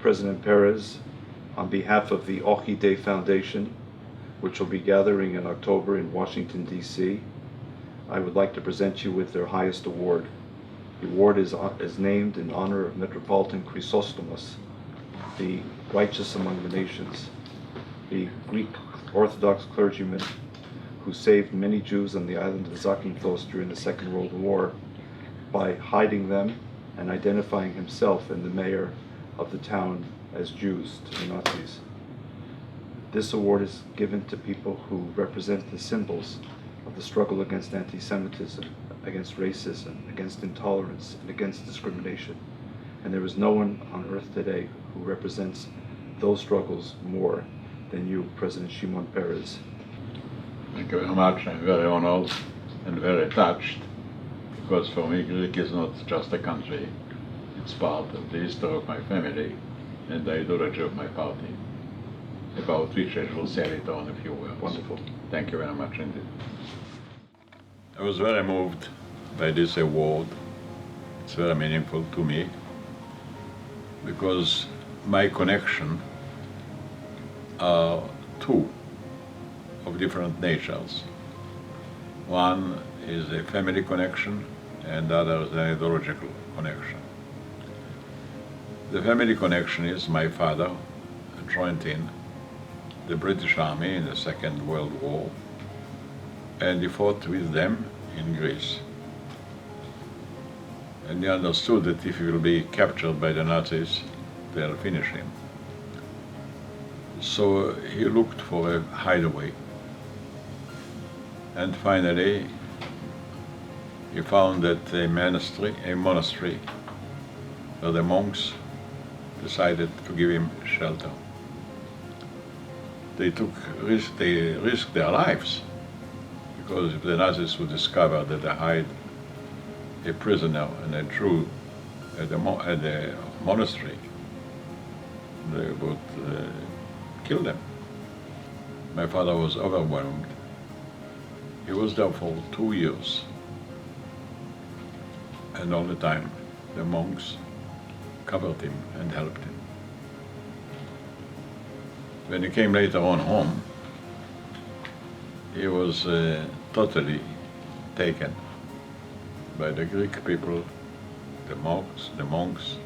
President Perez, on behalf of the Ochi Day Foundation, which will be gathering in October in Washington, D.C., I would like to present you with their highest award. The award is named in honor of Metropolitan Chrysostomos, the righteous among the nations, the Greek Orthodox clergyman who saved many Jews on the island of Zakynthos during the Second World War by hiding them and identifying himself and the mayor of the town as Jews to the Nazis. This award is given to people who represent the symbols of the struggle against anti-Semitism, against racism, against intolerance, and against discrimination. And there is no one on earth today who represents those struggles more than you, President Shimon Peres. Thank you very much. I'm very honored and very touched, because for me Greek is not just a country. It's part of the history of my family and the ideology of my party, about which I shall say later on a few words. Wonderful. Thank you very much indeed. I was very moved by this award. It's very meaningful to me, because my connection are two of different natures. One is a family connection and the other is an ideological connection. The family connection is my father joined in the British Army in the Second World War, and he fought with them in Greece. And he understood that if he will be captured by the Nazis, they'll finish him. So he looked for a hideaway. And finally, he found that a monastery, where the monks decided to give him shelter. They risked their lives, because if the Nazis would discover that they hide a prisoner and a Jew at the monastery, they would kill them. My father was overwhelmed. He was there for 2 years, and all the time the monks covered him and helped him. When he came later on home, he was totally taken by the Greek people, the monks,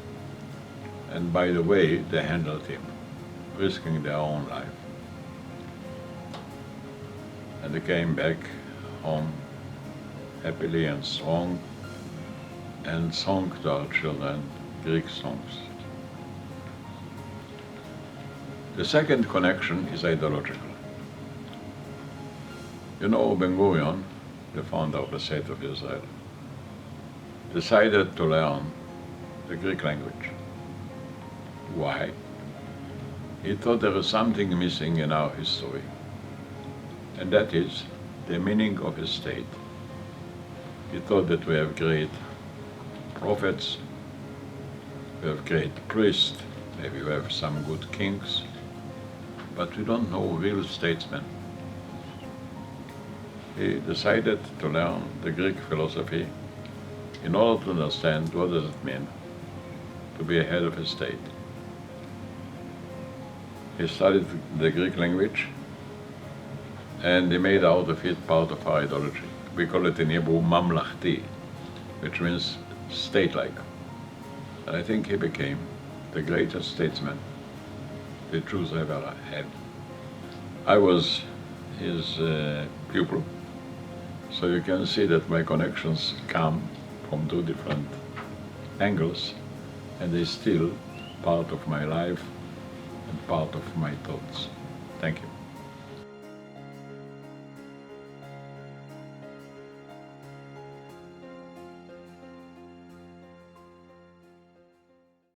and by the way they handled him, risking their own life. And they came back home happily and strong, and sung to our children Greek songs. The second connection is ideological. You know, Ben-Gurion, the founder of the State of Israel, decided to learn the Greek language. Why? He thought there was something missing in our history, and that is the meaning of a state. He thought that we have great prophets, we have great priests, maybe we have some good kings, but we don't know real statesmen. He decided to learn the Greek philosophy in order to understand what does it mean to be a head of a state. He studied the Greek language, and he made out of it part of our ideology. We call it in Hebrew mamlachti, which means state-like. And I think he became the greatest statesman the Jews ever had. I was his pupil, so you can see that my connections come from two different angles, and they're still part of my life and part of my thoughts. Thank you.